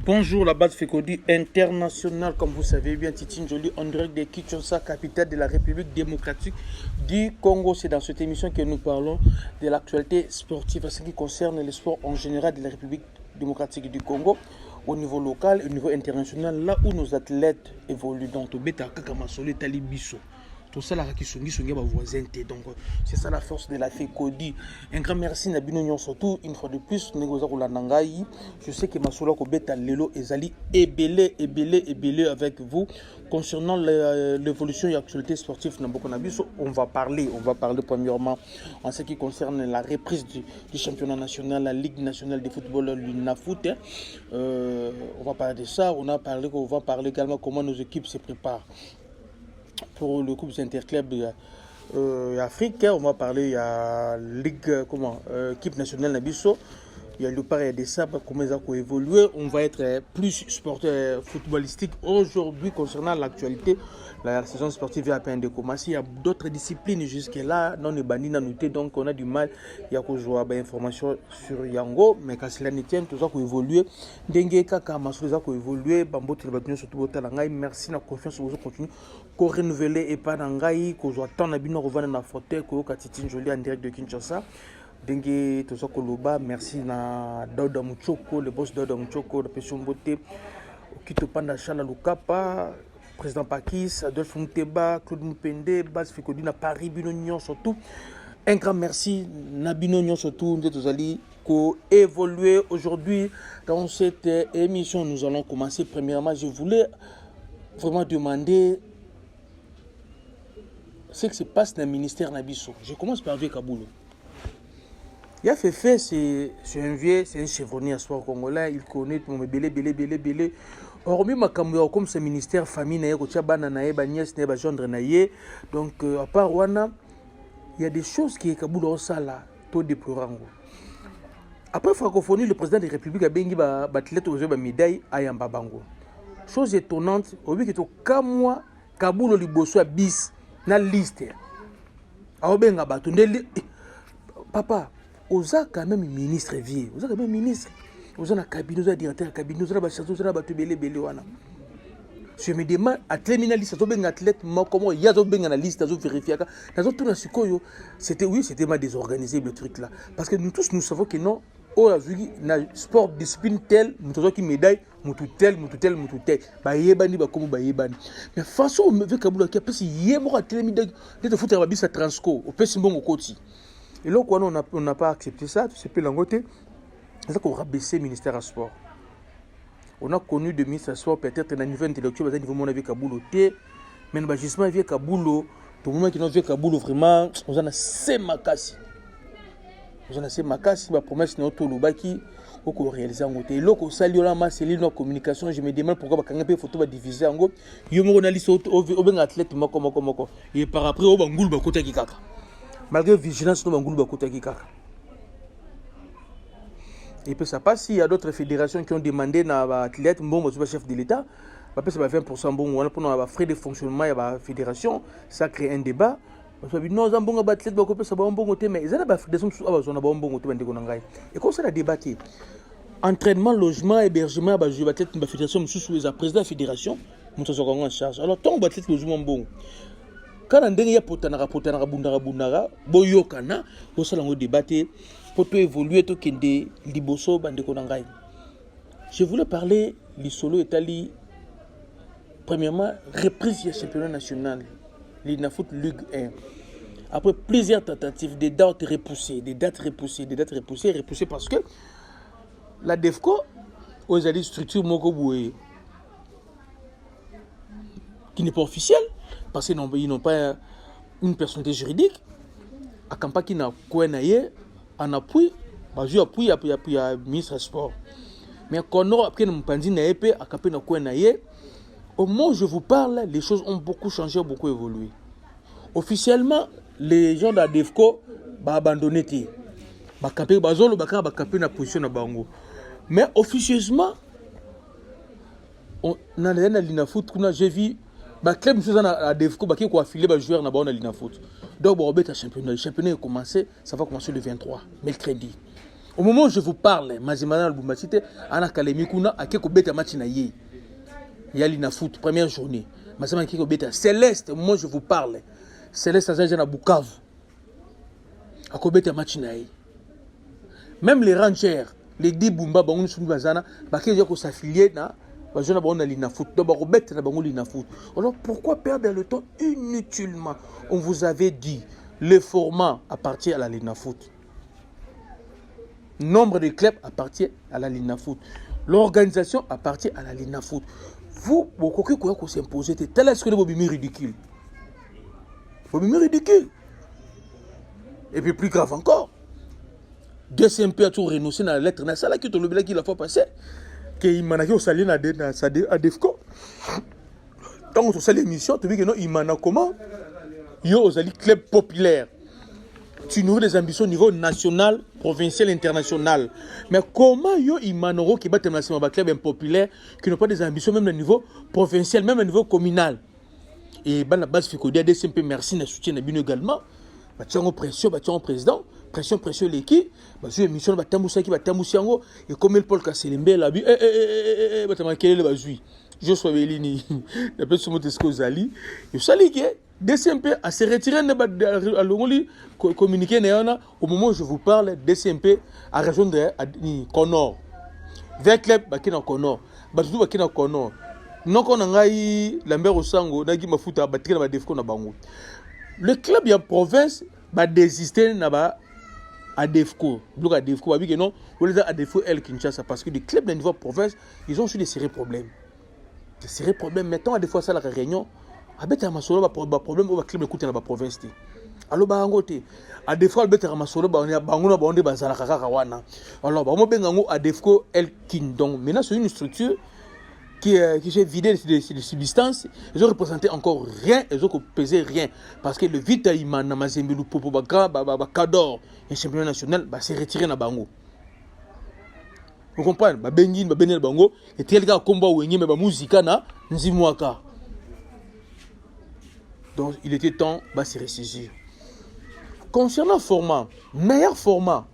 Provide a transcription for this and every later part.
Bonjour, la base Fekodi internationale, comme vous savez bien, Titine Jolie, en direct de Kinshasa, capitale de la République démocratique du Congo. C'est dans cette émission que nous parlons de l'actualité sportive, en ce qui concerne le sport en général de la République démocratique du Congo, au niveau local et au niveau international, là où nos athlètes évoluent. Donc, Tobeta Kakamasole Talibiso. Tout ça, là, qui sont voisins. Donc, c'est ça la force de la FECODI. Un grand merci, Nabino surtout, une fois de plus, je sais que Masola Kobeta Lelo Ezali est belé avec vous. Concernant l'évolution et l'actualité sportive, on va parler premièrement en ce qui concerne la reprise du championnat national, la Ligue nationale de football, l'UNAFOOT. On va parler de ça. On va parler également comment nos équipes se préparent pour le coupe interclub Afrique. On va parler, il y a Ligue, équipe nationale Nabiso. Il y a le pari des sables, comment ils ont évolué. On va être plus sportif, footballistique aujourd'hui concernant l'actualité. La saison sportive est à peine de commencer. Il y a d'autres disciplines jusque-là. Non, les bandits n'ont noté, donc on a du mal. Il y a que je vois des informations sur Yango, mais quand cela ne tient, tout ça qui évolue. Dengue, Kaka, Masou, ça qui évolue. Bambo, tu vas surtout au Talangaï. Merci, la confiance, vous continuez. Qu'on renouvelle et pas d'Angaï, qu'on soit tant d'abino revenir dans la fauteuil, qu'on a Titine Jolie en direct de Kinshasa. Dengue tout ça Koloba, merci na Dauda Muchoko, le boss Dauda Muchoko, la Pession Beauté, Kito Panda Chala Lukapa, président Pakis, Adolphe Mouteba, Claude Moupende, Bas Fekodi na Paris, Binognon surtout. Un grand merci, Nabinognon surtout, nous allons évoluer aujourd'hui dans cette émission. Nous allons commencer. Premièrement, je voulais vraiment demander ce qui se passe dans le ministère Nabiso. Je commence par Vieux Kaboulou. Il a fait, c'est un vieux, c'est un chevronnier à soi congolais, il connaît mon belé. Hormis ma caméra comme ce ministère famille naïe, Kochabana naïe, Bagnès naïe, Bajondre naïe. Donc à part Wana, il y a des choses qui est Kaboul au sala, tout déplorant. Après francophonie, le président de la République a bengi batlet aux jeux médaille à Yambabango. Chose étonnante, au vu que tout Kamwa Kaboul liboso a bis na liste. A benga batunde papa. Oza quand même ministre vieux, oza quand même ministre, oza na cabinet, oza directeur cabinet, oza ba chateau, oza ba tubele wana. Je me demande à terminer liste, oza ben athlète, comment il y a zo ben na liste, oza vérifier ka, nazo tout na sikoyo, c'était mal désorganisé le truc là, parce que nous tous nous savons que non, oh la na sport discipline tel, nous avons qui médaille, mutu tel, ba yebani ba comme ba yebani. Mais façon on veut Kaboula qui a passé yemo à terminer de foutre ba bisa transco, au pesi mbongo koti. Et là, on n'a pas accepté ça, c'est plus l'angoté. C'est ça qu'on a baissé le ministère à sport. On a connu de ministre à sport, peut-être dans le niveau intellectuel, parce que niveau avec Kaboulou, mais le justement avec Kaboulou, tout le monde qui n'a vu Kaboulou, vraiment, on a assez makasi. On a assez makasi, ma promesse, c'est tout le baki, on a réalisé en côté. Et là, on s'allie là, c'est l'île de communication. Je me demande pourquoi quand on photo va diviser en gros. Il y a un journaliste, un athlète, et par après, on va ngoul ba côté qui kaka. Malgré vigilance, nous avons côté qui kaka. Et puis ça passe, il y a d'autres fédérations qui ont demandé à l'athlète, bon, je suis chef de l'État, c'est 20% bon, pour nos frais de fonctionnement, il y a la fédération, ça crée un débat. On dit non, on a athlète, ça va un bon côté, mais ils ont la fédération, on a un bon côté, et comme ça, on a débattu. Entraînement, logement, hébergement, je vais être la fédération, je suis le président de la fédération, nous sommes en charge. Alors, tant que athlète, logement bon. Quand on a potana bundara boyokana bosala ngo débattre pour tout évoluer tout kende liboso bande konangai. Je voulais parler du solo Italie. Premièrement, reprise du championnat national, l'INAFOOT Ligue 1. Après plusieurs tentatives, des dates repoussées parce que la DEFCO aux alliés structure Mokoboué qui n'est pas officielle. Parce qu'ils n'ont pas une personnalité juridique. À Kampaki n'a quoi en appui, je appuie à ministre des Sports. Mais quand on a appris à Mpandi n'a épée, à Kampaki n'a quoi Au moment où je vous parle, les choses ont beaucoup changé, beaucoup évolué. Officiellement, les gens de la DEFCO ont abandonné. Ils ont campé na position na bango. Mais officieusement, on a l'ina foot, j'ai vu les clubs de la DEFCO qui ont affilié les joueurs na l'ina foot. Donc, le championnat a commencé, ça va commencer le 23, mercredi. Au moment où je vous parle, Mazimana Lubumbashi, Ana Kalemi Kuna, a quelques bêtes à match na yé. Il y a l'ina foot, première journée. Mazimana quelques bêtes à Céleste, au moment où je vous parle. Céleste a déjà na Bukavu. A quelques bêtes à match na yé. Même les Rangers, les Dibumba, Bangouni Soumibazana, Baké déjà qu'on s'affilier na, Bazana Bangouni l'ina foot. Donc, Bako bête na Bangouni l'ina foot. Alors, pourquoi perdre le temps inutilement? On vous avait dit, le format appartient à la l'ina foot. Nombre de clubs appartient à la Lina Foot. L'organisation appartient à la Lina Foot. Vous, vous pouvez s'imposer. Tel est ce que vous avez ridicule. Vous avez ridicule. Et puis plus grave encore. DCMP a tout renoncé dans la lettre. C'est là que tu as qu'il a fait passer. Qu'il m'a dit au salé à DEFCO. Donc, sur cette émission, tu dis que non, il m'a dit comment? Il y a un club populaire. Tu nourris des ambitions au niveau national, provincial, international. Mais comment yo imanoro qui bat un club impopulaire qui n'ont pas des ambitions même au niveau provincial, même au niveau communal. Et la base fait que DCMP merci de soutien également. Batiango pression, batiango président, pression l'équipe. Bazu émission batamoussa qui batamoussiango et comme le Paul Kasselembe la bi batama kele le bazui. Je suis Belini. D'après ce mot tesco zali, yo saligé. DCMP a se retiré à l'ongoli communiqué au moment où je vous parle. DCMP a rejoindre Conor. Vers club bakina Conor. Bazou bakina Conor. Non qu'on a eu Lambert Osango, nagi mafuta batira ba DEFCO na bango. Le club ya province va désister na à DEFCO. Donc à DEFCO va dire que non, on les a à DEFCO El Kinshasa parce que les clubs de niveau province, ils ont eu des sérieux problèmes. Des sérieux problèmes. Maintenant à des fois ça la réunion. Abeta masolo ba problème au club écouter na ba province ti. Alors ba ngote a des fois abeta masolo ba bangona ba onde bazala kaka wana. Alors ba mo bengango a DEFCO El Kingdom. Maintenant c'est une structure qui s'est vidée de substances. Ils ont représenté encore rien, ils ont pesé rien parce que le Vita Imana Mazembe Lupopo Baga Kador un championnat national s'est retiré na bango. Vous comprenez? Ba bengi ba benel bango et tel gars combat wengi mais ba musica na nzimwaka. Donc, il était temps de se ressaisir. Concernant le format, meilleur format,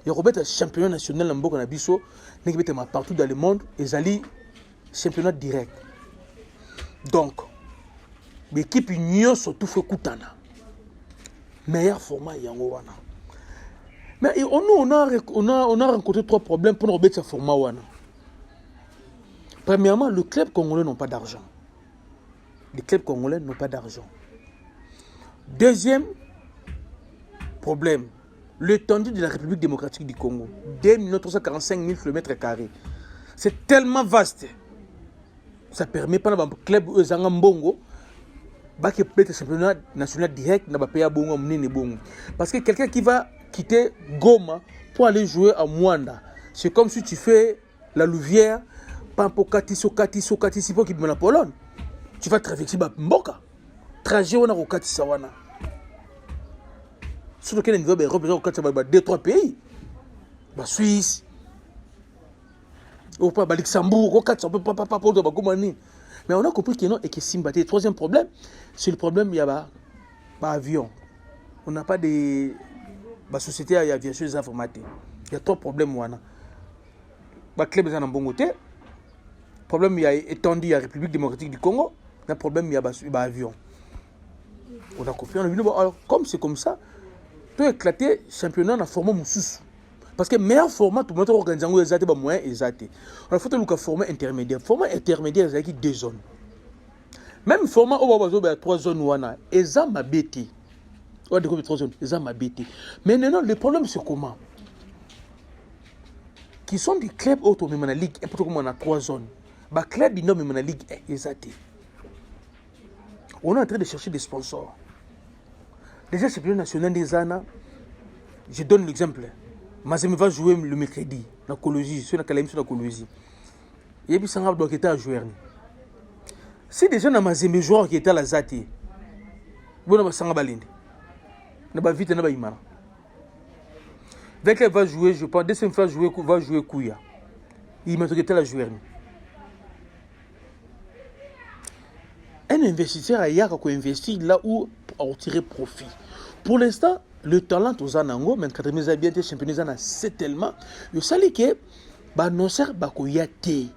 il y a un championnat national partout dans le monde, et un championnat direct. Donc, l'équipe Union surtout fait Koutana. Meilleur format, il y a un. Mais on a rencontré trois problèmes pour nous ce format. Premièrement, le club congolais n'a pas d'argent. Les clubs congolais n'ont pas d'argent. Deuxième problème, l'étendue de la République démocratique du Congo, 2 345 000 km². C'est tellement vaste. Ça permet pas à un club Mbongo de peut-être championnat national direct na pays bongo mnene bongo. Parce que quelqu'un qui va quitter Goma pour aller jouer à Mwanda, c'est comme si tu fais la Louvière, Pampo Katiso pour qui la Pologne. Tu vas traverser Mboka. Trajet on a au Katisa wana. Surtout qu'il y a une nouvelle représentation au Katisa 2-3 pays. La Suisse, au Luxembourg, au Katisa, mais on a compris qu'il y a un et que Simba. Le troisième problème, c'est le problème il y a avion. On n'a pas de société d'aviation informatique. Il y a 3 problèmes wana. Le club est en Bongote. Le problème il y a étendu à la République démocratique du Congo. Le problème il y a avion. On a compris. Alors, comme c'est comme ça, tu as éclaté le championnat dans le format Moussous. Parce que le meilleur format, tout le monde organise les moyens exacts. Alors, il faut que le format intermédiaire. Le format intermédiaire, c'est 2 zones. Même le format où il y a 3 zones, ils ont ma bêtise. Il y a 3 zones, ils ont ma bêtise. Mais maintenant, le problème, c'est comment? Qui sont des clubs autour de la Ligue 1, pour on a 3 zones. Les clubs, ils ont la Ligue 1 exact. On est en train de chercher des sponsors. Déjà, le championnat national des ANA, je donne l'exemple. Mazembe va jouer le mercredi, dans la Colosie, sur la Colosie. Il y a un joueur. Si déjà na mazembe joueur qui était à la zati, bon va sanga balinde. Na ba vite na ba imana. Dès qu'elle va jouer, je pense deuxième fois va jouer Kouya. Il m'a dit que la joueur. Un investisseur a investir là où on tirer profit. Pour l'instant, le talent aux anango, mais quand on a bien été championnat, c'est tellement. Je sais que bah non sert bah Kouya té.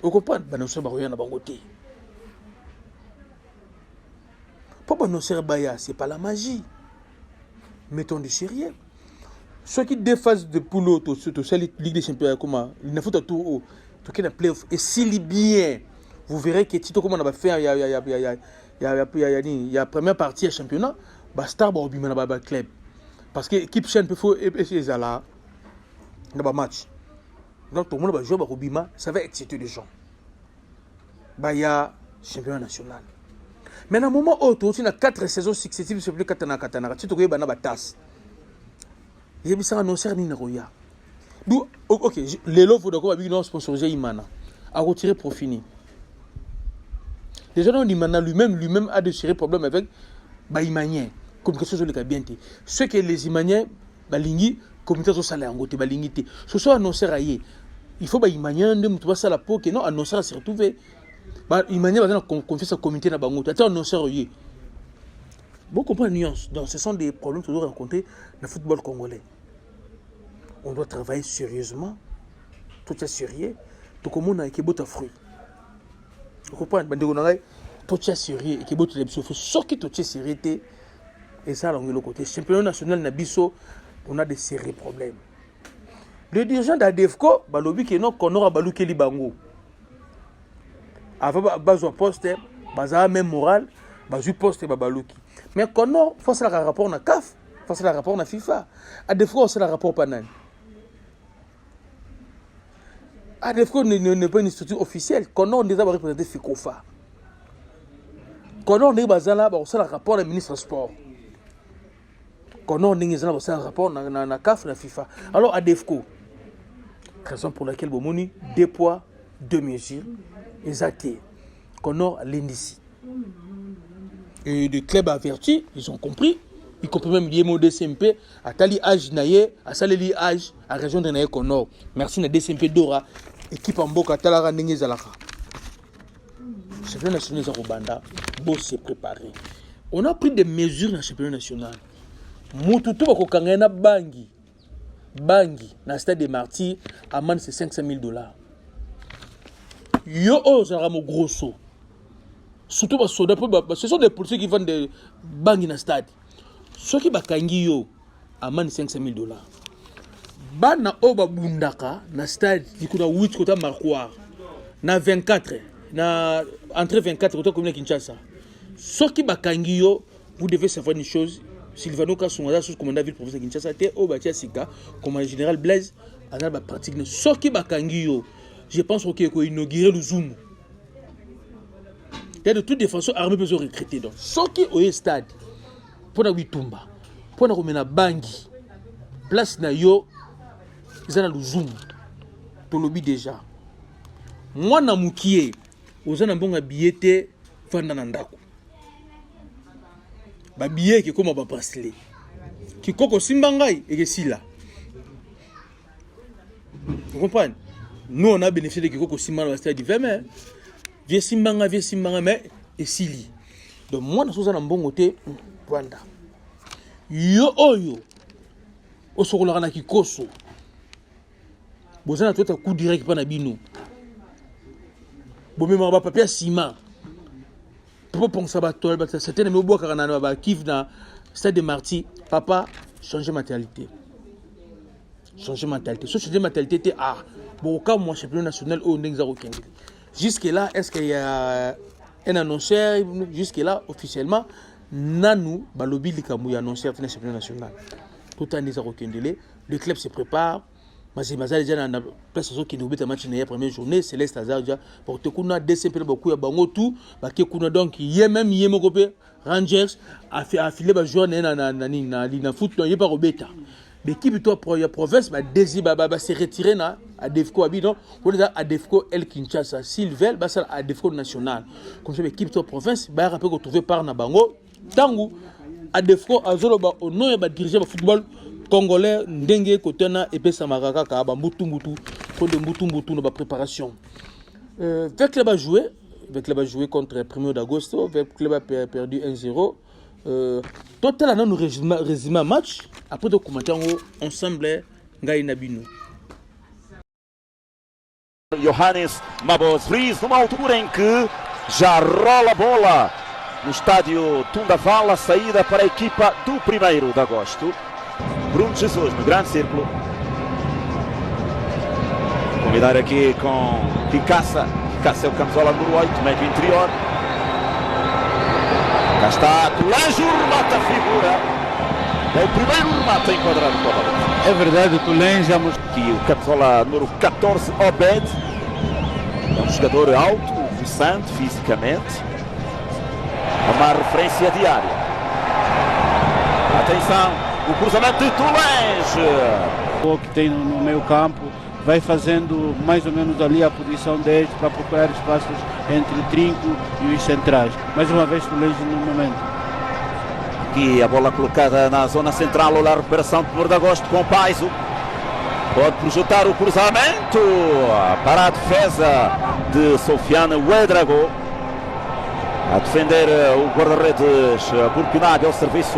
Vous comprenez? Bah non sert bah Kouya na bangoté. Pourquoi non sert bah ya? C'est pas la magie. Mettons du sérieux. Ceux qui déphasent de poulot, tout ça, Ligue des Champions, comment il ne faut pas tout qui est en playoff. Et s'il bien, vous verrez que Tito, comment on va faire, il y a première partie à championnat, Star va au club. Parce que l'équipe chaîne peut faire là, dans le match. Donc tout le monde va jouer au Bima, ça va exciter les gens. Il y a championnat national. Mais à un moment où tu as 4 saisons successives, c'est plus Katana, tu te regardes dans la tasse. Il y a des annonceurs ni Naroya. Donc, ok, les lots, vous devez avoir sponsorisé Imana. À retirer profit. Déjà, Imana lui-même a de sérieux problèmes avec Imanien. Communication sur le bien. Ceux qui les Imaniens, Balingi, communication sur salaire en côté, Balingité. Ce sont annonceurs ailleurs. Il faut Imanien, ne me ça la peau, que non, annonceur à se retrouver. Imanien va confier sa communauté dans Bango. Tu as annonceur ailleurs. Vous comprenez la nuance. Donc, ce sont des problèmes que nous rencontrés dans le football congolais. On doit travailler sérieusement. Tout est sérieux. Tout le monde a été beau de fruits. Vous comprenez? Tout est sérieux. Et beau de fruits. Sauf que tout est sérieux. Et ça, on est le côté. Championnat national, on a des sérieux problèmes. Le dirigeant d'ADEFCO, balobi qui non qu'on aura balou keli bango. Avant bazo poste, baza même moral, bazu poste babalouki. Mais qu'on a face à la rapport na CAF, face à la rapport na FIFA. ADEFCO c'est la rapport panan. ADEFCO n'est pas une structure officielle. Qu'on a déjà représenté FICOFA. Qu'on a bazala c'est le rapport du ministre du sport. Qu'on a déjà c'est le rapport na CAF na FIFA. Alors ADEFCO, raison pour laquelle Bomoni deux poids deux mesures exactes. Qu'on a l'indice. Et les clubs avertis, ils ont compris. Y compris même l'IMO DCMP, à Tali Age Naye, à Saleli Age, à région de Naye Konor. Merci na DCMP Dora, équipe en Boka Talara Nengi Zalaka. Le championnat national de Rwanda, bon s'est préparé. On a pris des mesures dans le championnat national. Moututu Bakokangena Bangi, dans le stade des Martyrs, amende c'est $500,000. Yo, oh, ça ramo grosso. Surtout parce que ce sont des policiers qui vendent des bangi dans le stade. Ceux qui bakangi yo amènent $500,000. Bana oba bundaka na stade qui kuna 8 kota Marquoir na 24 na entre 24 kota commune Kinshasa. Ceux qui bakangi yo, vous devez savoir une chose. Sylvano Kasonga sous commandant ville province Kinshasa te obatia sika comme le général Blaise a la pratique. Ceux qui bakangi yo, je pense qu'il faut inaugurer le Zoom. Il y a de toutes les façons armées peuvent recruter. Donc, ceux qui au stade, pour la Witumba, pour la Romena Bangi, place na yo, ils ont le Zoom. Tout le but déjà. Moi, na mukie, aux en bon billet, fandanandako. Ba billet qui comme ba bracelet. Qui koko simbangai et que si là. Vous comprenez? Nous, on a bénéficié de Kiko Simba dans le stade du 20 mai. Vieux Simbanga, mais et Sili. Donc, moi, je suis un bon côté, Rwanda. Yo, au Sokolana Kikoso. Vous avez tout un coup direct pour Nabino. Vous avez un papier ciment. Pour penser à toi, certains me boivent car on a kiff dans le stade de Marty. Papa, changer mentalité. Changer mentalité. Ce changer mentalité, c'était bon, quand moi, championnat national, au Nexaro Kenge. Jusque-là, est-ce qu'il y a un annonceur? Jusque-là, officiellement, Nanou, Balobi, Likamou, annonceur du championnat national. Tout en Nexaro Kenge. Le club se prépare. Mazé déjà dans la place qui nous met à match la première journée, Céleste Hazard déjà. Pour te kuna DCP beaucoup à bango tout, bah qui kuna donc y a même yemo copé Rangers a filé ba joueur na foot non y pas robeta. l'équipe de province va se retirer à Defco Abidjan, ou à Defco El Kinshasa. S'ils veulent, ça à Defco national. Comme ça, l'équipe de province va retrouver par Nabango. Tango, à Defco, à Zoloba, au nom de diriger le football congolais, Ndengue, Kotena, et puis Samaraka, Kaba, Mbutu, pour de Mbutu, dans la préparation. Avec le club a joué contre le 1er d'agosto, le club a perdu 1-0. Total, nous résumé un match. Après, de commenter ensemble, Ngai Nabino. Johannes Mabos Fries, numa altura em que já rola a bola no estádio Tundaval, a saída para a equipa do 1º de agosto. Bruno Jesus no grande círculo. Convidar aqui com Picaça. Picaça é o camisola número 8, médio interior. Cá está, Tulanjo, remata a figura. É o primeiro remate enquadrado com a bola. É verdade, o Tulanjo. Aqui o camisola número 14, Obed. É um jogador alto, possante fisicamente. Uma referência diária. Atenção, o cruzamento de Tulanjo. O que tem no meio campo. Vai fazendo mais ou menos ali a posição 10 para procurar espaços entre o trinco e os centrais. Mais uma vez o Tulanjo no momento. Aqui a bola colocada na zona central, olha a recuperação de 1 de agosto com o Paiso. Pode projetar o cruzamento para a defesa de Sofiane Ouedraogo. A defender o guarda-redes burkinabé ao serviço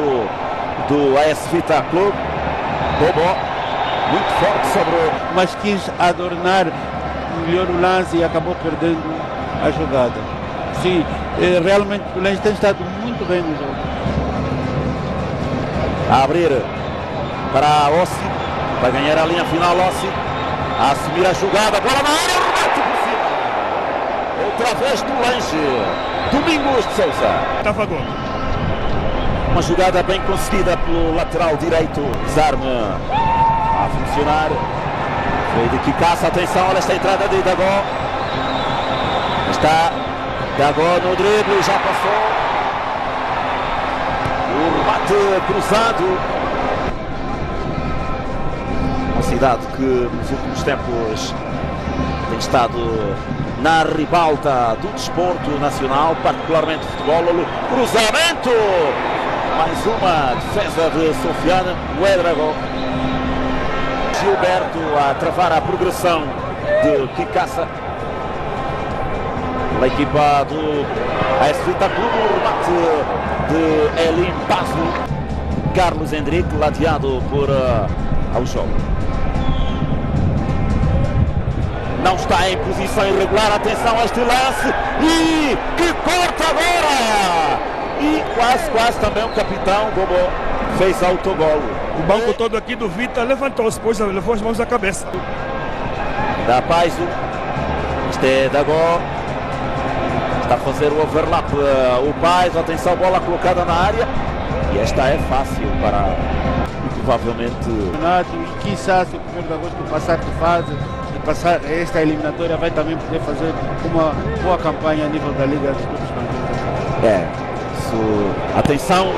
do AS Vita Clube. Bobo. Muito forte sobre o... Mas quis adornar melhor o lance e acabou perdendo a jogada. Sim, realmente o Tulanjo tem estado muito bem no jogo. A abrir para Ossi, vai ganhar a linha final Ossi, a assumir a jogada, bola na área, remate por cima. Outra vez Tulanjo, Domingos de Sousa. Estava gol. Uma jogada bem conseguida pelo lateral direito, Zarme. A funcionar. Foi de Kikaça, atenção, olha esta entrada de Dagó. Está Dagó no drible, já passou. O remate cruzado. Uma cidade que nos últimos tempos tem estado na ribalta do desporto nacional, particularmente futebol. Cruzamento! Mais uma defesa de Sofiane Ouedraogo. Gilberto a travar a progressão de Kikaça. A equipa do AS Vita Clube, o remate de Elim Paso. Carlos Henrique, lateado por Auxol. Não está em posição irregular, atenção a este lance. E que corta agora! E quase também o capitão Bobo fez autogol. O banco todo aqui do Vita levantou-se, pois levou as mãos à cabeça. Da Paiso, este é Dagó, está a fazer o overlap o Paiso, atenção, bola colocada na área, e esta é fácil para, provavelmente... E quizá se o 1º de agosto passar de fase e passar esta eliminatória, vai também poder fazer uma boa campanha a nível da Liga dos Clubes Campeões. Isso, atenção,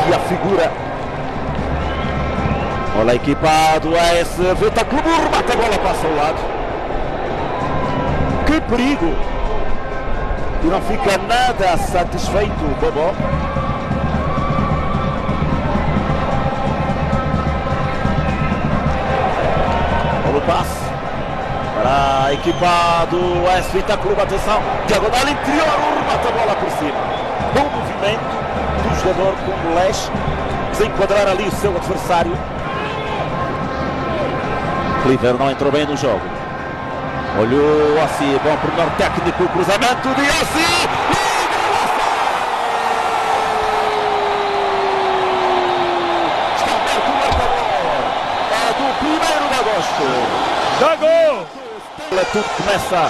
que a figura... Olha a equipa do AS Vita Clube, remata a bola, passa ao lado. Que perigo! E não fica nada satisfeito o Bobó. Olha o passe para a equipa do AS Vita Clube, atenção, diagonal interior, remata a bola por cima. Bom movimento do jogador congolês, desenquadrar ali o seu adversário. Cliver não entrou bem no jogo. Olhou Ossi, bom pormenor técnico, cruzamento de Ossi. Está aberto o marcador. É do 1º de agosto. Dá gol! Tudo começa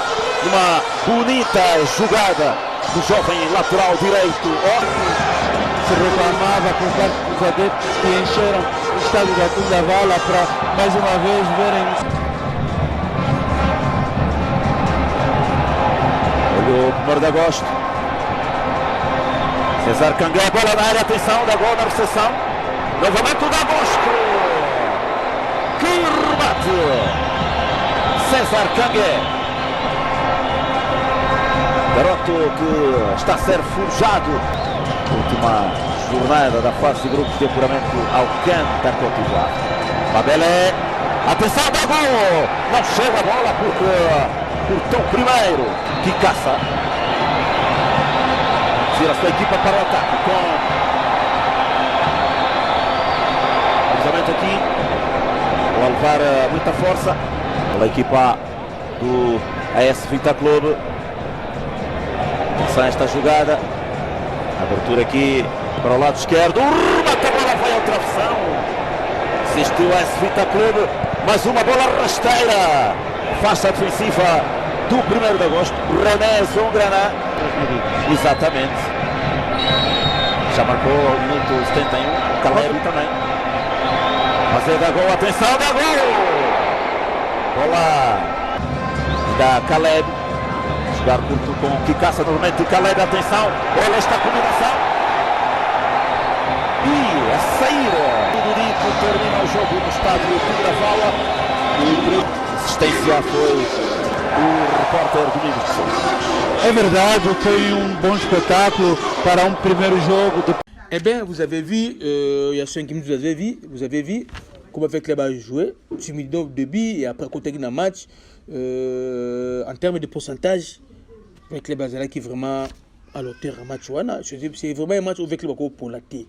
numa bonita jogada do jovem lateral direito. Se reclamava por parte dos adeptos que encheram o estádio da Tundaval para mais uma vez verem. Olhou o 1º de agosto. César Cangué, bola na área, atenção, da gol na recepção. Novamente o de agosto. que remate! César Kangué. Garoto que está a ser forjado. Última jornada da fase de grupos de apuramento ao CAN da Côte d'Ivoire. Mabele. Atenção, dá gol! Não chega a bola porque cortou primeiro. Que caça. Tira a sua equipa para o ataque com cruzamento aqui. Vai levar muita força pela equipa do AS Vita Clube. Começa esta jogada. Abertura aqui para o lado esquerdo. Remata, a bola vai ao travessão. Assistiu o AS Vita Clube. Mais uma bola rasteira. Faixa defensiva do 1º de agosto. René Zongrana. Exatamente. Já marcou ao minuto 71. Caleb também. Mas é da gol. Atenção, da gol! Bola da Caleb. Jogar curto com o Kikaça novamente. Caleb, atenção. Olha esta combinação. E a sair. O Durico termina o jogo no estádio Tigravala. A assistência foi o repórter Domingos de Sousa. É verdade, foi bom espetáculo para primeiro jogo. Eh bien, vous avez vu, il y a 5 minutes, vous avez vu comment avec les bas jouer, timidement au début et après côté d'un match, en termes de pourcentage, avec les bas qui vraiment à l'auteur un match, c'est vraiment un match avec les bas pour la T.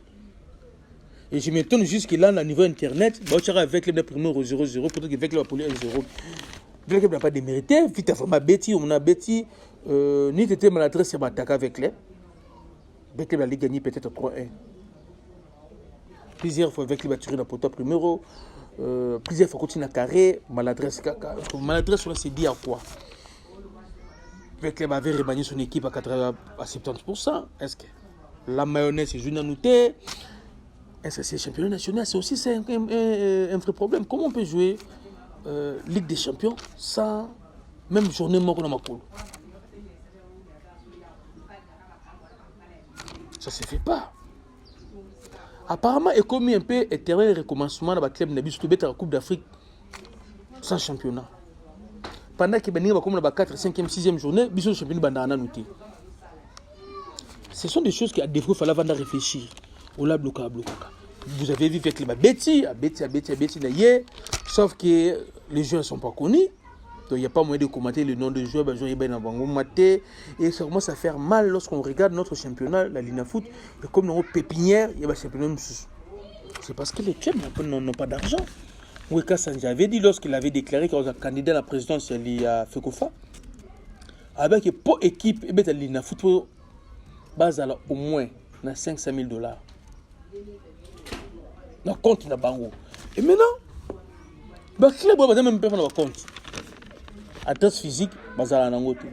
Et je m'étonne jusque là, au niveau internet, avec les premiers 0-0, peut-être qu'avec les bas pour les 1-0. Donc, il n'a pas démérité, vite, vraiment bêtis, on a bêtis, ni était maladresse, c'est m'attaquer avec les. Avec les Ligue gagné peut-être 3-1. Plusieurs fois avec les batteries dans le poteau numéro, plusieurs fois continuer à carré, maladresse, on s'est dit à quoi? Avec les avait remanié son équipe à 70%. Est-ce que la mayonnaise est une annotée? Est-ce que c'est championnat national? C'est aussi un vrai problème. Comment on peut jouer Ligue des Champions sans même journée mort dans ma poule? Ça ne se fait pas. Apparemment, il y a commis un peu éternel recommencement dans le club de la Coupe d'Afrique sans championnat. Pendant qu'il y a comme la 4, 5e, 6e journée, il y a championnat. Ce sont des choses qui, à défaut, il fallait avant de réfléchir. Vous avez vu avec les bêtis, sauf que les joueurs ne sont pas connus. Donc il n'y a pas moyen de commenter le nom de joueurs, et ça commence à faire mal lorsqu'on regarde notre championnat, la Ligue de foot, comme dans notre pépinière, il y a un championnat. C'est parce que les clubs n'ont pas d'argent. Oueka Sanji avait dit lorsqu'il avait déclaré qu'il était candidat à la présidence de la FECOFA, avec pour équipe, la Ligue de foot, base au moins $500 000. Dans le compte, bango. Et maintenant, le club va même pas faire le compte. Adresse physique, bazala nangoto.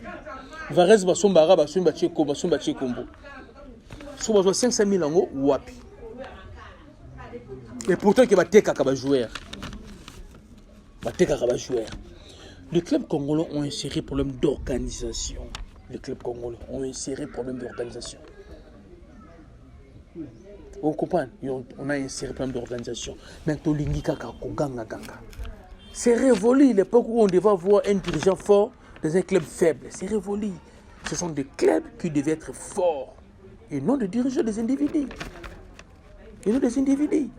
Varese basombara basomba tcheko basomba tchekombo. So bazo 500 000 ango wapi. Et pourtant que bateka ka ba joueur. Bateka ka ba joueur. Les clubs congolais ont inséré problème d'organisation. Les clubs congolais ont inséré problème d'organisation. Vous comprenez? On a inséré problème d'organisation. Maintenant lingi kaka koganga ganga. C'est révolu l'époque où on devait avoir un dirigeant fort dans un club faible. C'est révolu. Ce sont des clubs qui devaient être forts et non des dirigeants des individus. Et non des individus.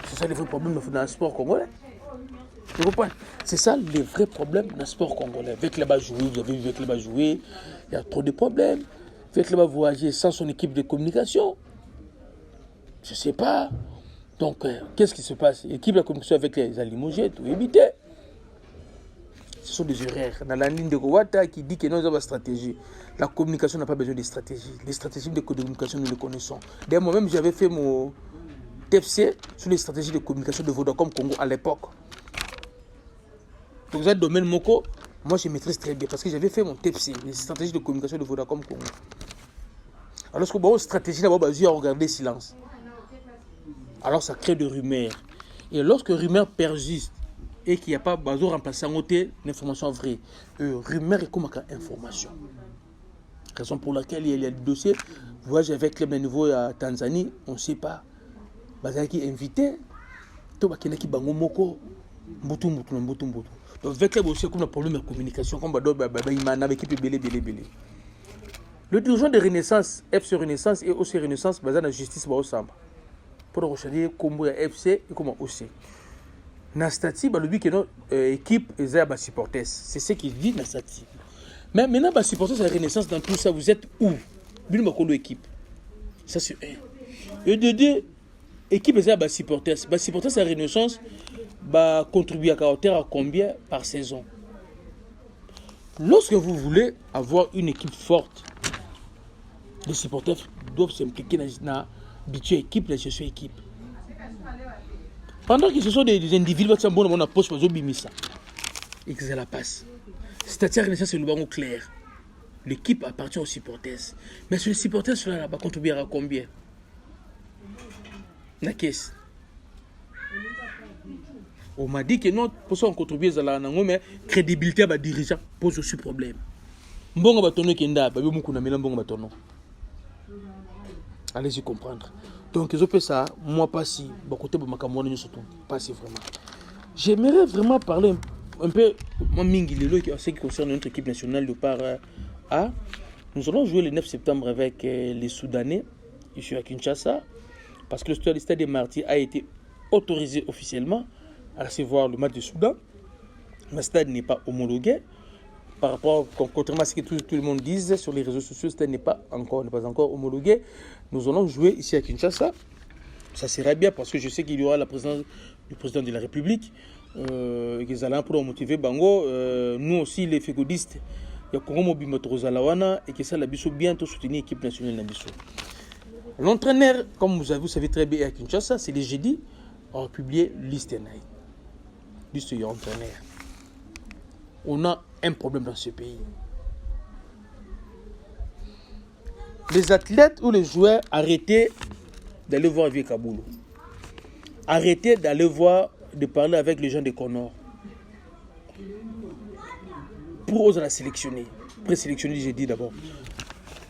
C'est ça le vrai problème dans le sport congolais. Vous comprenez? C'est ça le vrai problème dans le sport congolais. Avec les bas joués, vous avez vu avec les bas joués, il y a trop de problèmes. Avec les bas voyager sans son équipe de communication. Je ne sais pas. Donc, qu'est-ce qui se passe? L'équipe de la communication avec les alimogés, tout éviter. Ce sont des erreurs. Dans la ligne de Kowata qui dit que nous avons une stratégie. La communication n'a pas besoin de stratégie. Les stratégies de communication, nous les connaissons. D'ailleurs, moi-même, j'avais fait mon TFC sur les stratégies de communication de Vodacom Congo à l'époque. Donc, dans le domaine Moko, moi, je maîtrise très bien parce que j'avais fait mon TFC, les stratégies de communication de Vodacom Congo. Alors, ce que une stratégie, d'abord, j'ai regardé silence. Alors ça crée des rumeurs. Et lorsque rumeurs persistent et qu'il n'y a pas besoin de remplacer en côté l'information vraie, rumeur est comme une information. Raison pour laquelle il y a des dossiers. Voyage avec les niveaux à Tanzanie, on ne sait pas. Bazar qui est invité, tout le monde qui bango moko, Mbutu. Donc avec les aussi comme un problème de communication, comme l'équipe belé. Le dirigeant de Renaissance, FC Renaissance et aussi Renaissance, basé dans la justice, va ensemble. Pour rechercher comment FC et comment aussi. Nastati, le but que notre équipe est à supporters. C'est ce qu'il dit Nastati. Mais maintenant, les supporters de la Renaissance, dans tout ça, vous êtes où? Bien, équipe. Ça, c'est un. Et de deux, équipe est à supporters. Les supporters de la Renaissance contribuent à caractère à combien par saison? Lorsque vous voulez avoir une équipe forte, les supporters doivent s'impliquer dans la budget équipe, la gestion équipe. Pendant que ce sont des individus qui sont bons dans la poche, et que ça la passe. C'est-à-dire que c'est le banc clair. L'équipe appartient aux supporters. Mais sur les supporters, cela là-bas contribuera à combien? La caisse. On m'a dit que non, pour ça on contribue à la mais crédibilité à dirigeant pose aussi problème. Bon batono kenda, ba beaucoup na mela bon batono. Allez-y comprendre. Donc je fais ça, moi pas si, bah côté de makamwana surtout, pas si vraiment. J'aimerais vraiment parler un peu Mingilelo en ce qui concerne notre équipe nationale de part A. Nous allons jouer le 9 septembre avec les Soudanais ici à Kinshasa parce que le stade des Martyrs a été autorisé officiellement à recevoir le match du Soudan. Le stade n'est pas homologué. Par rapport, contrairement à ce que tout le monde dit sur les réseaux sociaux, le stade n'est pas encore homologué. Nous allons jouer ici à Kinshasa. Ça serait bien parce que je sais qu'il y aura la présence du président de la République. Ils allaient pour motiver Bango. Nous aussi, les fégodistes, il y a Congo Mobimba Torozalawana et que ça l'a bientôt soutenir l'équipe nationale Nabiso. L'entraîneur, comme vous savez très bien à Kinshasa, c'est les jeudi, a publié liste de entraîneurs. On a un problème dans ce pays. Les athlètes ou les joueurs, arrêtez d'aller voir Vieux Kaboulou. Arrêtez d'aller voir, de parler avec les gens de Connor. Pour oser la sélectionner. Présélectionner, j'ai dit d'abord.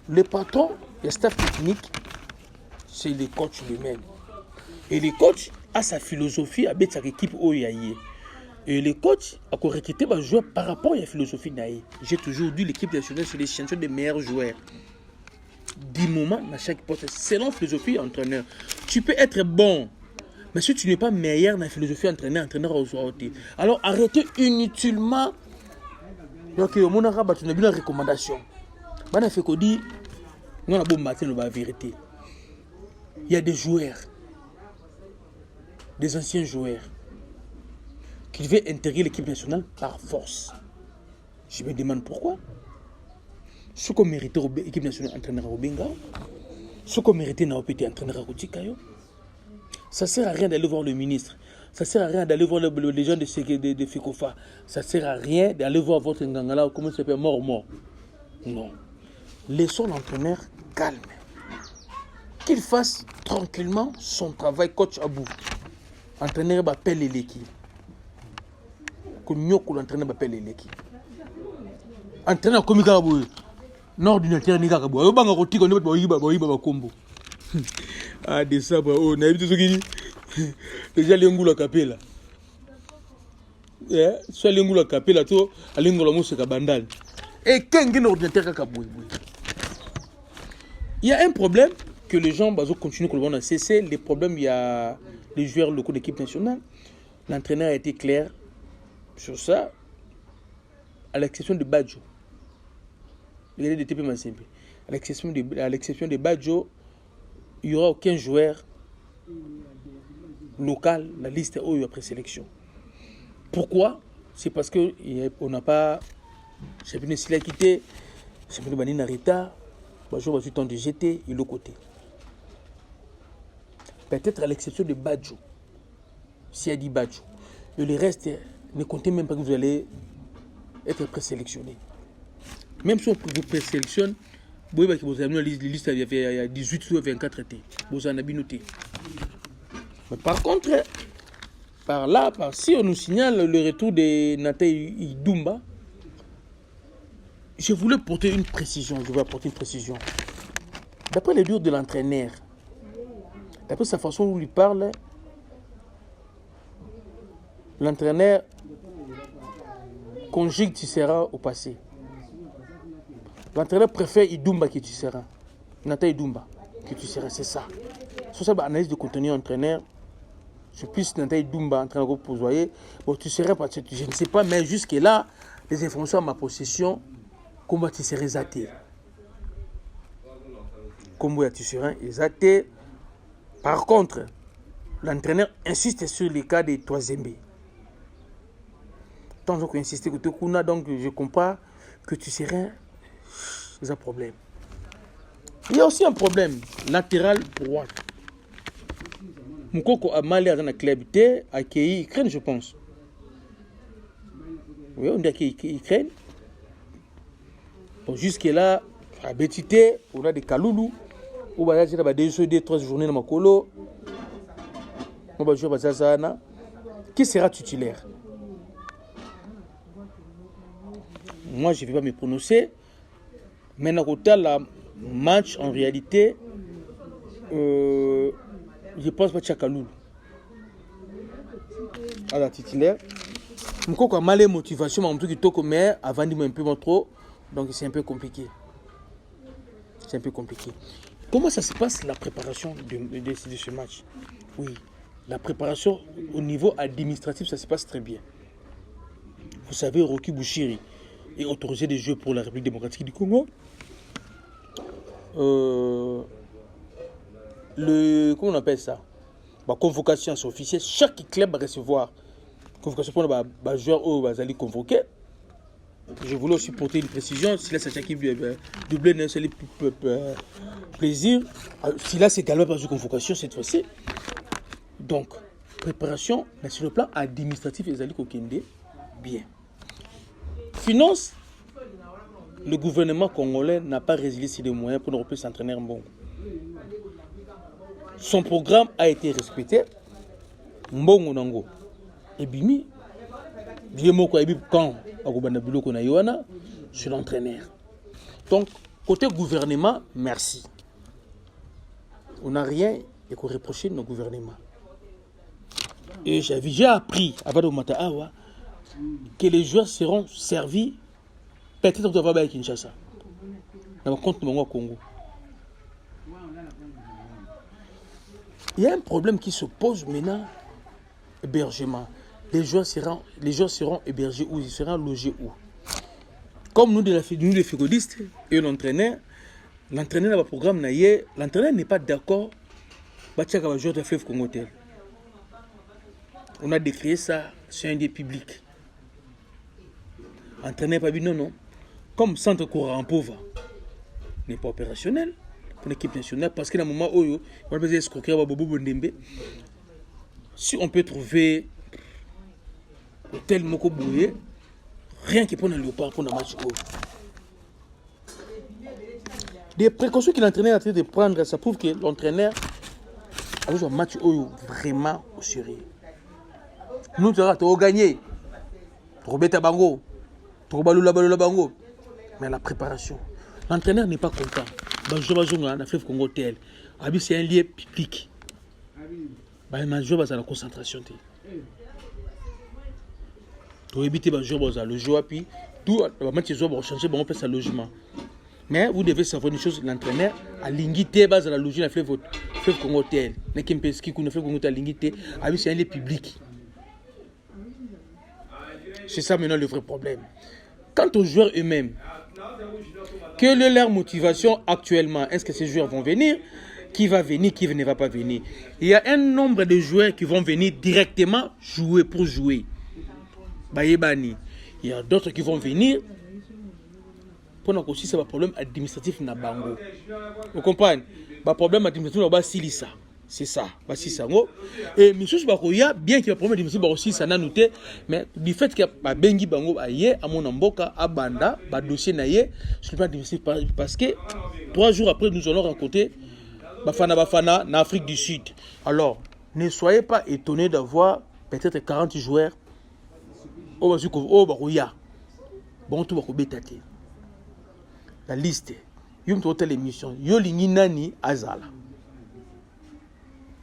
Le patron, le staff technique, c'est les coachs lui-même. Et les coachs a sa philosophie avec sa équipe Oyaye. Et les coachs a recruté les joueurs par rapport à la philosophie naïe. J'ai toujours dit l'équipe nationale c'est les champions des meilleurs joueurs. 10 moments dans chaque poste. Selon la philosophie entraîneur. Tu peux être bon, mais si tu n'es pas meilleur dans la philosophie entraîneur au soir. Alors arrêtez inutilement. Donc on a rabattu une recommandation. On a fait qu'on dit, on a bon matin la vérité. Il y a des joueurs, des anciens joueurs, qui veulent intégrer l'équipe nationale par force. Je me demande pourquoi. Ce qu'on mérite l'équipe nationale entraîneur au Benga, ce qu'on mérite n'a pas été entraîneur au Tikayo. Ça ne sert à rien d'aller voir le ministre. Ça ne sert à rien d'aller voir les gens de FECOFA. Ça ne sert à rien d'aller voir votre Ngangala, comment ça s'appelle, mort. Non. Laissons l'entraîneur calme. Qu'il fasse tranquillement son travail, coach à bout. Entraîneur appelle l'équipe. L'entraîneur appelle l'équipe. Entraîneur comme il n'ordinateur ni kakabou. Ayo banga kotika ne ba kombo. Ah de ça on a vu tout ce qui dit. Déjà l'engula capella. Soit l'engula capella to alengula musika bandal. Et quel ordinateur kakabou. Il y a un problème que les gens continuent qu'on va cesser. Les problèmes, il y a les joueurs locaux d'équipe nationale. L'entraîneur a été clair sur ça, à l'exception de Badjo. Il y a des TP Massimbi. À l'exception de Badjo, il n'y aura aucun joueur local, la liste est après sélection. Pourquoi? C'est parce qu'on n'a pas. C'est une s'il a quitté, c'est une banine Narita, Badjo va du temps de GT, il est au côté. Peut-être à l'exception de Badjo, s'il a dit Badjo. Et le reste, ne comptez même pas que vous allez être présélectionné. Même si on vous présélectionne, vous voyez que vous avez une liste, il y a 18 ou 24 été. Vous en avez noté. Mais par contre, si on nous signale le retour de Nata Idumba, je voulais apporter une précision. D'après les dires de l'entraîneur, d'après sa façon où il parle, l'entraîneur conjugue Tissera au passé. L'entraîneur préfère Idumba que Tissera. Nathan Idumba que Tissera, c'est ça. Sur ça, analyse de contenu entraîneur, je puisse Nathan Idumba entraîneur pour jouer. Bon, Tissera, je ne sais pas, mais jusque-là, les informations à ma possession, comment Tissera zaté. Comment Tissera est zaté. Par contre, l'entraîneur insiste sur le cas de Toazembe. Tant qu'on insiste que Tokuna, donc je comprends que Tissera, c'est un problème. Il y a aussi un problème latéral droit. Moukoko a mal à la club, a accueilli Ukraine, je pense. Oui, on a accueilli Ukraine. Bon, jusque-là, à Betité, on a des Kaloulou. On va dire des 3 journées dans ma colo. On va jouer à Zazana. Qui sera titulaire? Moi, je ne vais pas me prononcer. Mais dans le match, en réalité, je pense pas Tchakaloulou. À la titulaire. Je crois mal les motivations, mais avant de un peu trop. Donc c'est un peu compliqué. C'est un peu compliqué. Comment ça se passe la préparation de ce match? Oui, la préparation au niveau administratif, ça se passe très bien. Vous savez, Rocky Bouchiri est autorisé de jouer pour la République démocratique du Congo. Comment on appelle ça? La convocation c'est officiel. Chaque club va recevoir convocation pour les joueurs où ils allaient convoquer. Je voulais aussi porter une précision. Si là, c'est chaque équipe doublé, c'est plaisir. Si là, c'est également pas une convocation cette fois-ci. Donc, préparation, mais sur le plan administratif, ils allaient Kokende, bien. Finance, le gouvernement congolais n'a pas résilié sur les moyens pour ne pas s'entraîner en bon. Son programme a été respecté. Mbongo nango. Et bimi, bien moko ebi quand akobanda biloko na yoana, je l'entraîneur. Donc côté gouvernement, merci. On n'a rien et qu'on reprocher nos gouvernements. Et j'avais déjà appris avant de Mataawa que les joueurs seront servis peut-être de Vaba et Kinshasa. Dans le compte de mon Congo. Il y a un problème qui se pose maintenant, hébergement. Les joueurs seront hébergés où? Ils seront logés où? Comme nous, les fégodistes et l'entraîneur dans le programme, l'entraîneur n'est pas d'accord. Joueur de fleuve Congo tel. On a décrété ça sur un des publics. L'entraîneur n'a pas dit non. Comme centre courant pauvre n'est pas opérationnel pour l'équipe nationale, parce que dans le moment où on va escroquer Bobo Bondembe, si on peut trouver hôtel Moko Bouye, rien que pour le léopard pour le match. Des précautions que l'entraîneur a train de prendre, ça prouve que l'entraîneur a joué un match vraiment au sérieux. Nous avons gagné. Robeta Bango, Trobalula Bango. Mais la préparation, l'entraîneur n'est pas content. Congo tel. C'est un lieu public. La concentration. Pour éviter le joueur, puis tout le match va changer, on peut sa logement. Mais vous devez savoir une chose, l'entraîneur a l'ingité base à la logique, fleuve Congo tel. C'est un lieu public. C'est ça maintenant le vrai problème. Quant aux joueurs eux-mêmes, quelle est leur motivation actuellement? Est-ce que ces joueurs vont venir? Qui va venir? Qui ne va pas venir? Il y a un nombre de joueurs qui vont venir directement jouer pour jouer. Il y a d'autres qui vont venir. Pendant que c'est un problème administratif na bango. Vous comprenez? Le problème administratif c'est ça. Et Michel Bakoya, bien qu'il y ait un problème administratif aussi, ça n'a noté, mais du fait qu'il y a Bengi Bango aye, à mon amboka, à Banda, à dossier naye, je ne sais pas administratif parce que 3 jours après, nous allons rencontrer Bafana en Afrique du Sud. Alors, ne soyez pas étonnés d'avoir peut-être 40 joueurs au Bakoya. Bon, tout va être la liste. Yom total émission. Yolingi nani azala.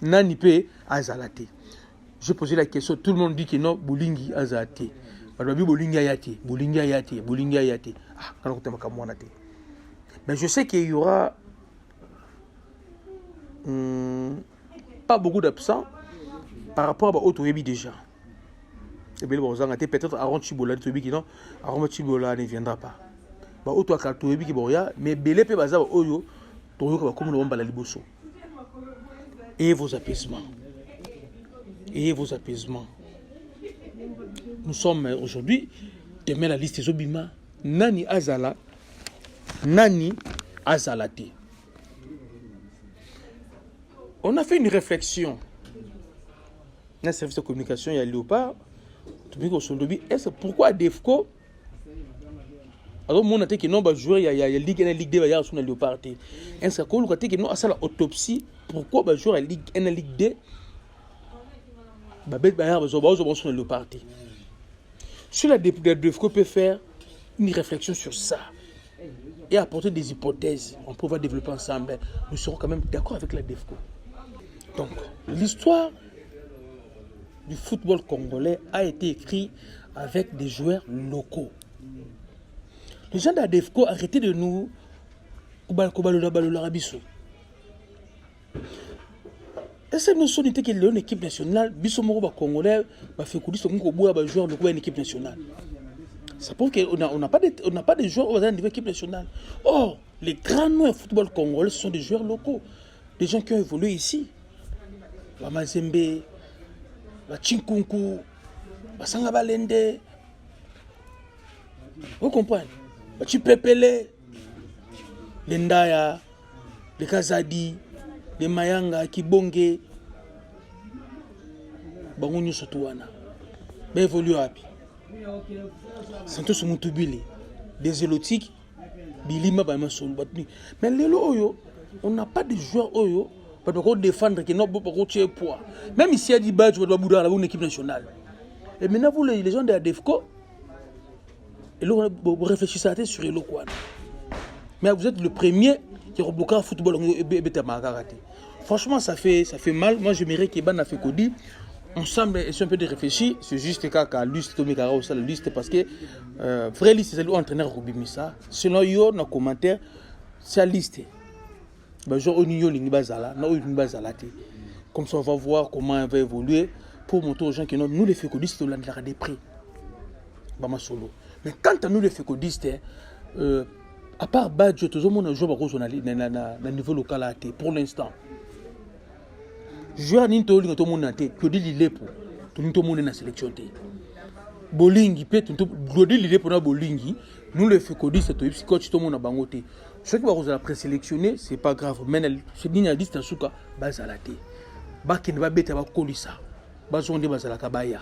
Nani pe azalate. J'ai posé la question, tout le monde dit que non, Bolingi Azate. Bolingi Ayate, Bolingi Ayate, Bolingi Ayate. Mais je sais qu'il y aura pas beaucoup d'absents par rapport à Otoyebi déjà. Et bien, peut-être Aaron Chibola, non, Aaron Chibola ne viendra pas. Oto Akatoyebi qui boya, mais Belé pe baza oyo, Toyo comme le la liboso. Et vos apaisements. Et vos apaisements. Nous sommes aujourd'hui, demain la liste des Obima, Nani Azala, Nani Azalate. On a fait une réflexion. Dans le service de communication, il y a Léopard. Est-ce pourquoi DEFCO? Alors, mon attaque non, bah jouer, il y a Ligue 1, Ligue 2, il y a sur Léopard. Est-ce que vous avez non à ça l'autopsie? Pourquoi bah jouer Ligue 1, Ligue 2? Bah bête bah sur Léopard. Sur la DEFCO peut faire une réflexion sur ça et apporter des hypothèses. On peut développer ensemble. Nous serons quand même d'accord avec la DEFCO. Donc, l'histoire du football congolais a été écrite avec des joueurs locaux. Les gens de la DEFCO, arrêtez de nous est-ce que nous sommes dit qu'il y a une équipe nationale, Bissomoro congolais, fait courir son joueur de une équipe nationale. Ça prouve qu'on n'a pas de joueurs dans une équipe nationale. Or, les grands noms du football congolais, ce sont des joueurs locaux, des gens qui ont évolué ici. Mazembe, Chinkunku, Sangabalende. Vous comprenez? Chipepele, les Ndaya, les Kazadi, les Mayanga, Kibonge, Bangonyo Sotuana. Ben évolue rapi. Santos Mutubile, des élotiques, Bilima Bamasol. Mais les Oyo, on n'a pas de joueurs Oyo. Pas de défendre qui n'ont pas de poids. Même ici, il y a des badges pour une équipe nationale. Et maintenant, vous, les gens de la DEFCO, vous réfléchissez à sur le quoi. Mais vous êtes le premier qui a bloqué le football. Franchement, ça fait mal. Moi, j'aimerais qu'il y ait fait Cody. Ensemble, essayer un peu de réfléchir. C'est juste qu'à liste, la liste, parce que vraie liste, c'est l'entraîneur Rubimisa. Selon yo, dans les commentaires, c'est la liste. Comme ça, on va voir comment elle va évoluer pour montrer aux gens que nous, les fécodistes, on a des prix. Mais quant à nous, les fécodistes, à part Badjo, tout le monde a joué au niveau local pour l'instant. Je vais dire que tout le monde a été, tout le monde est dans la sélection. Bolingi, Bolingi, nous les fécodistes, tout le monde a bangoté. Ceux qui vont présélectionner, ce n'est pas grave. Mais je dis que la liste est bazalate. Bakin va bête à Kolissa. Bazonde bazalaka baya.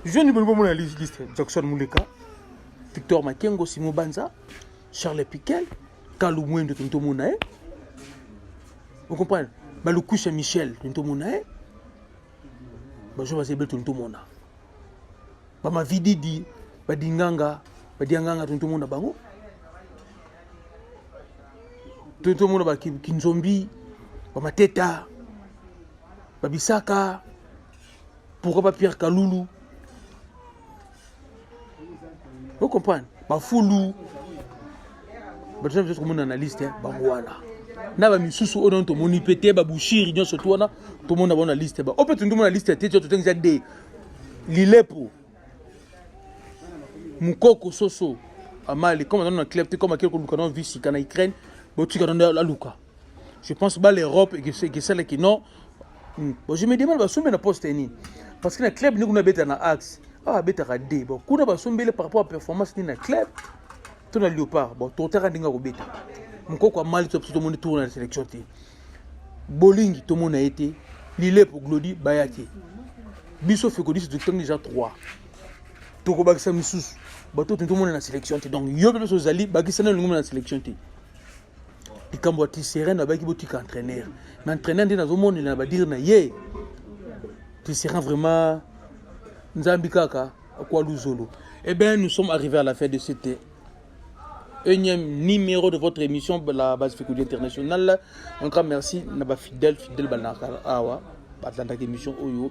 Je ne peux pas la liste. Jackson Mouleka, Victor Makengo, Simon Banza, Charles Piquel, Kalou Mwendo, Tinto Mounae. Vous comprenez? Baloukou Michel, Tinto Mounae. Bajo Bazebel, Tinto Mona. Bama Vididi, Badinganga, Badianganga, Tinto Mona Bango. Tout le monde a Kinzombi, Mateta, Bisaka, pourquoi pas Pierre Kaloulou? Vous comprenez? Foulou, vous êtes comme un analyste, Bangouana. N'a pas sous on a mon IPT, Babouchir, Union Sotoana, tout le monde a une liste. Au peut tout le monde a une liste, tu as des Lilepo, Moukoko Soso, Amali, comme on a un club, comme à quelqu'un qui a vu si Kana Ukraine. Je pense que l'Europe et celle qui non. Je me demande si on a poste parce que le club nous avons un axe. Ah, bête à D. Bon, quand on a sombé par rapport à la performance dans le club, tout le léopard. Bon, tout le terrain n'est pas au bête. Mon coco a mal tout le monde tourne dans la sélection. Bowling, tout le monde a été. Lille pour Glody, Bayaki. Bisso fait que c'est déjà 3. Toko Baksa Missous. Tout le monde est dans la sélection. Donc, Yob Sozali, Bakisana le monde dans la sélection. Et quand tu es serein, tu es entraîneur. Mais entraîneur, dans le monde, il va dire que tu seras vraiment Nzambikaka, Kwaluzolo. Eh bien, nous sommes arrivés à la fin de cette énième numéro de votre émission, la base Fécodie internationale. Un grand merci, Naba fidèle Banaka Awa. batlanda émission oyo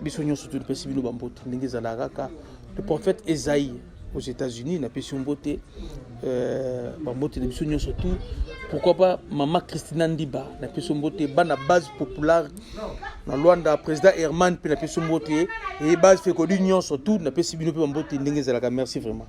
biso nyonso tout pesi bino bambote ndenge ezalaka kaka le prophète Esaïe aux États-Unis na pesi mbote bambote de biso nyonso tout pourquoi pas maman Christina Ndiba na pesi mbote bana base populaire na Luanda président Herman pe na pesi mbote et base fait que nyonso tout na pesi bino pe bambote ndenge ezalaka merci vraiment.